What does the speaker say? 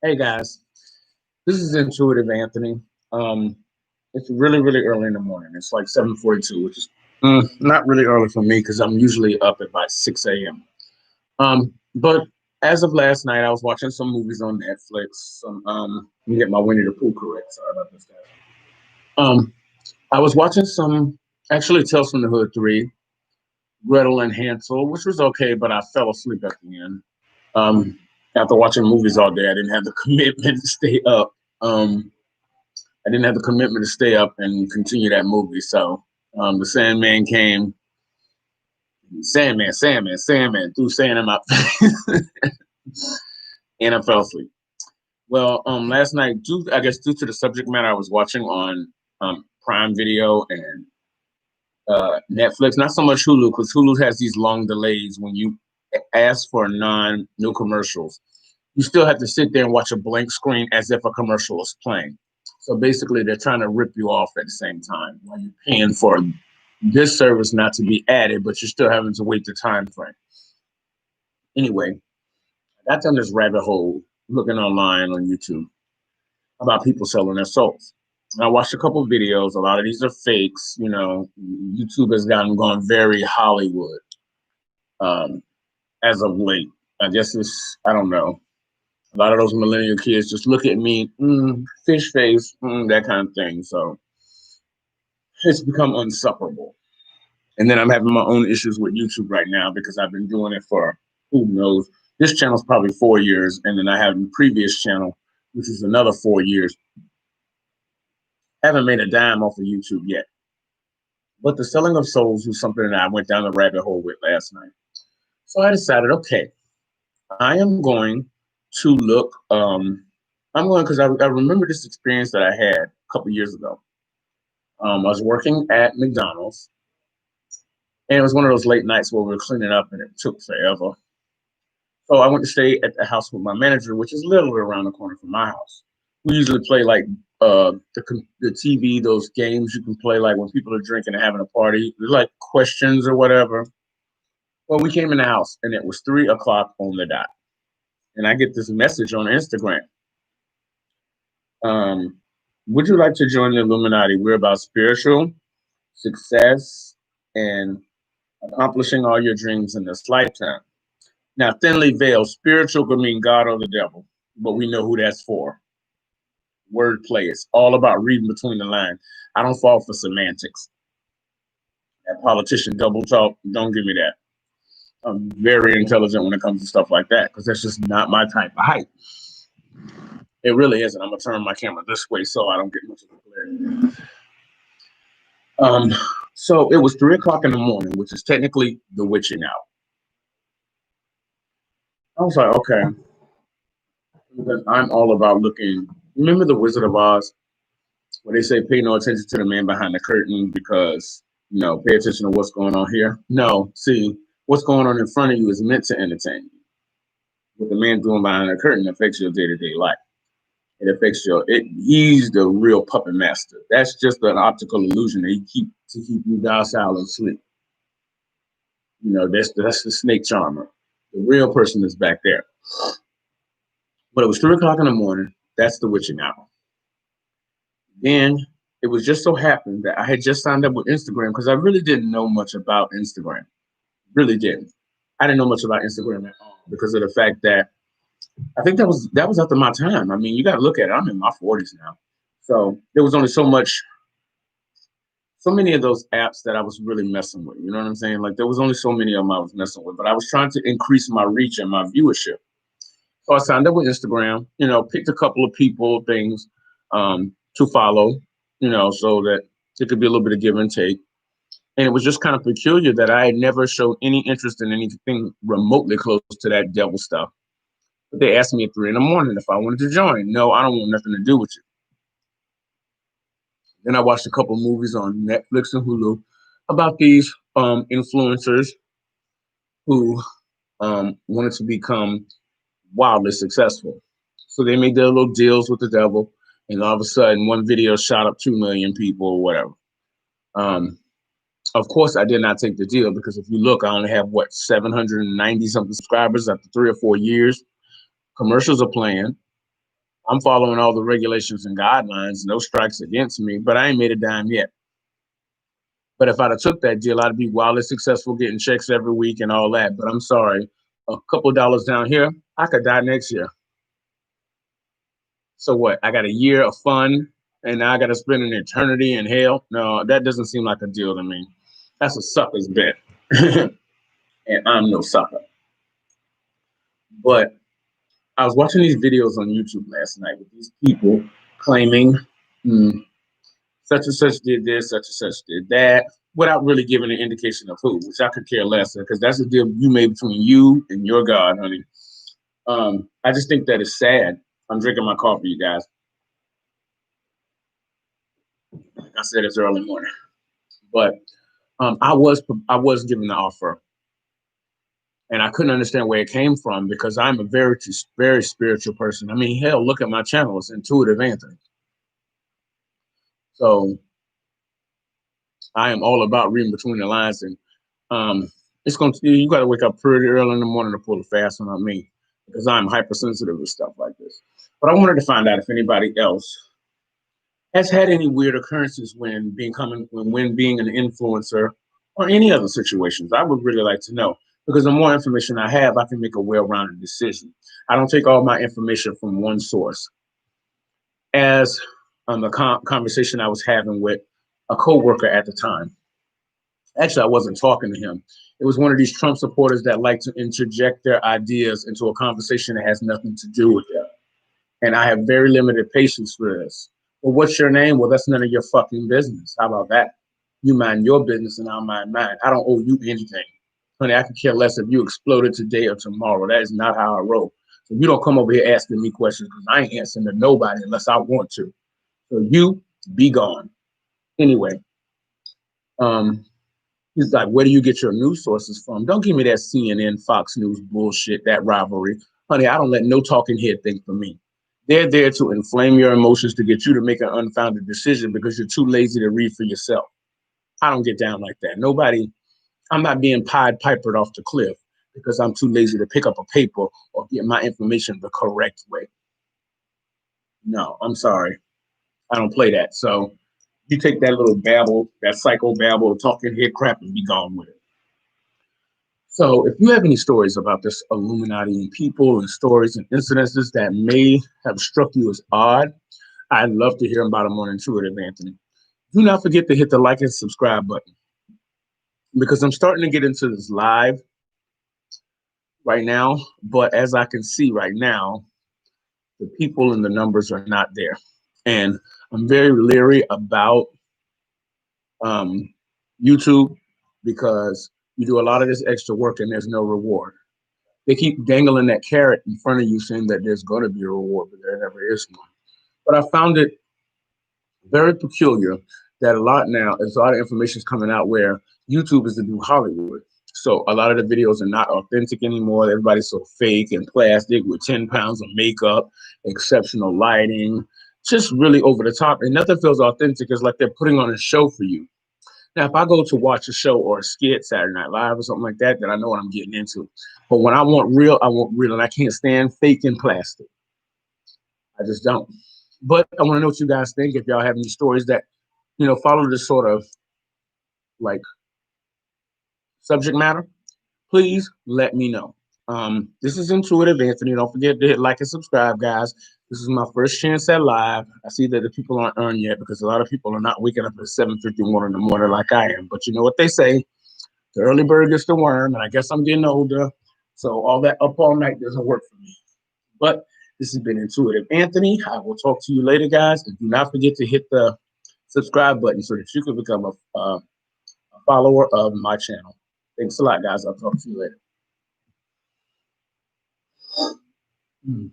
Hey guys, this is Intuitive Anthony. Um, it's really, really early in the morning. It's like 7:42, which is not really early for me because I'm usually up at about 6 a.m. But as of last night, I was watching some movies on Netflix. Let me get my Winnie the Pooh correct. Sorry about this, guys. Um, I was watching actually Tales from the Hood 3, Gretel and Hansel, which was okay, but I fell asleep at the end. Um, After watching movies all day, I didn't have the commitment to stay up. Um, I didn't have the commitment to stay up and continue that movie. So the Sandman came, Sandman, threw sand in my face, and I fell asleep. Well, last night, I guess due to the subject matter I was watching on Prime Video and Netflix, not so much Hulu, because Hulu has these long delays when you ask for new commercials. You still have to sit there and watch a blank screen as if a commercial is playing. So basically, they're trying to rip you off at the same time while you're paying for this service not to be added, but you're still having to wait the time frame. Anyway, I got down this rabbit hole looking online on YouTube about people selling their souls. And I watched a couple of videos. A lot of these are fakes. You know, YouTube has gone very Hollywood as of late. I guess I don't know. A lot of those millennial kids just look at me, fish face, that kind of thing. So it's become unsufferable. And then I'm having my own issues with YouTube right now because I've been doing it for who knows. This channel's probably 4 years, and then I have a previous channel, which is another 4 years. I haven't made a dime off of YouTube yet. But the selling of souls was something that I went down the rabbit hole with last night. So I decided, okay, I am going to look. I'm going because I remember this experience that I had a couple years ago. I was working at McDonald's, and it was one of those late nights where we were cleaning up, and it took forever. So I went to stay at the house with my manager, which is literally around the corner from my house. We usually play like the TV, those games you can play like when people are drinking and having a party, like questions or whatever. Well, we came in the house, and it was 3 o'clock on the dot, and I get this message on Instagram. Um, would you like to join the Illuminati? We're about spiritual success and accomplishing all your dreams in this lifetime. Now, thinly veiled, spiritual could mean God or the devil, but we know who that's for. Wordplay. It's all about reading between the lines. I don't fall for semantics. That politician double talk, don't give me that. I'm very intelligent when it comes to stuff like that because that's just not my type of hype. It really isn't. I'm going to turn my camera this way so I don't get much of a glare. So it was 3 o'clock in the morning, which is technically the witching hour. I was like, okay, because I'm all about looking. Remember the Wizard of Oz, where they say pay no attention to the man behind the curtain because pay attention to what's going on here. No, see, what's going on in front of you is meant to entertain you. What the man doing behind the curtain affects your day-to-day life. It affects he's the real puppet master. That's just an optical illusion that he keep you docile and sleep. That's the snake charmer. The real person is back there. But it was 3 o'clock in the morning. That's the witching hour. Then it was just so happened that I had just signed up with Instagram because I really didn't know much about Instagram. Really didn't. I didn't know much about Instagram at all because of the fact that I think that was after my time. I mean, you got to look at it. I'm in my 40s now. So there was only so many of those apps that I was really messing with. You know what I'm saying? Like there was only so many of them I was messing with, but I was trying to increase my reach and my viewership. So I signed up with Instagram, picked a couple of things to follow, so that it could be a little bit of give and take. And it was just kind of peculiar that I had never showed any interest in anything remotely close to that devil stuff. But they asked me at 3 in the morning if I wanted to join. No, I don't want nothing to do with you. Then I watched a couple of movies on Netflix and Hulu about these influencers who wanted to become wildly successful. So they made their little deals with the devil, and all of a sudden, one video shot up 2 million people or whatever. Of course, I did not take the deal because if you look, I only have 790 something subscribers after 3 or 4 years. Commercials are playing. I'm following all the regulations and guidelines, no strikes against me, but I ain't made a dime yet. But if I'd have took that deal, I'd be wildly successful getting checks every week and all that. But I'm sorry, a couple dollars down here, I could die next year. So what? I got a year of fun and now I got to spend an eternity in hell? No, that doesn't seem like a deal to me. That's a sucker's bet. And I'm no sucker. But I was watching these videos on YouTube last night with these people claiming such and such did this, such and such did that, without really giving an indication of who, which I could care less, because that's a deal you made between you and your God, honey. I just think that it's sad. I'm drinking my coffee, you guys. Like I said, it's early morning, but I was given the offer, and I couldn't understand where it came from because I'm a very, very spiritual person. I mean, hell, look at my channel; it's Intuitive Anthony. So I am all about reading between the lines, and it's going to, you got to wake up pretty early in the morning to pull a fast one on me because I'm hypersensitive to stuff like this. But I wanted to find out if anybody else has had any weird occurrences when being an influencer or any other situations. I would really like to know, because the more information I have, I can make a well-rounded decision. I don't take all my information from one source. As the conversation I was having with a coworker at the time. Actually, I wasn't talking to him. It was one of these Trump supporters that like to interject their ideas into a conversation that has nothing to do with them. And I have very limited patience for this. Well, what's your name? Well, that's none of your fucking business. How about that? You mind your business and I'll mind mine. I don't owe you anything. Honey, I could care less if you exploded today or tomorrow. That is not how I roll. So you don't come over here asking me questions because I ain't answering to nobody unless I want to. So you be gone. Anyway, he's like, where do you get your news sources from? Don't give me that CNN, Fox News bullshit, that rivalry. Honey, I don't let no talking head think for me. They're there to inflame your emotions to get you to make an unfounded decision because you're too lazy to read for yourself. I don't get down like that. I'm not being Pied Pipered off the cliff because I'm too lazy to pick up a paper or get my information the correct way. No, I'm sorry. I don't play that. So you take that little babble, that psycho babble, talking head crap and be gone with it. So if you have any stories about this Illuminati and people and stories and incidences that may have struck you as odd, I'd love to hear about them on Intuitive Anthony. Do not forget to hit the like and subscribe button because I'm starting to get into this live right now. But as I can see right now, the people and the numbers are not there. And I'm very leery about YouTube because you do a lot of this extra work and there's no reward. They keep dangling that carrot in front of you saying that there's going to be a reward, but there never is one. But I found it very peculiar that a lot of information is coming out where YouTube is the new Hollywood. So a lot of the videos are not authentic anymore. Everybody's so fake and plastic with 10 pounds of makeup, exceptional lighting, just really over the top. And nothing feels authentic. It's like they're putting on a show for you. Now, if I go to watch a show or a skit, Saturday Night Live or something like that, then I know what I'm getting into. But when I want real, and I can't stand fake and plastic. I just don't. But I want to know what you guys think. If y'all have any stories that, follow this sort of like subject matter, please let me know. This is Intuitive Anthony. Don't forget to hit like and subscribe, guys. This is my first chance at live. I see that the people aren't earned yet because a lot of people are not waking up at 7:51 in the morning like I am. But you know what they say, the early bird gets the worm, and I guess I'm getting older. So all that up all night doesn't work for me. But this has been Intuitive Anthony. I will talk to you later, guys. And do not forget to hit the subscribe button so that you can become a follower of my channel. Thanks a lot, guys. I'll talk to you later.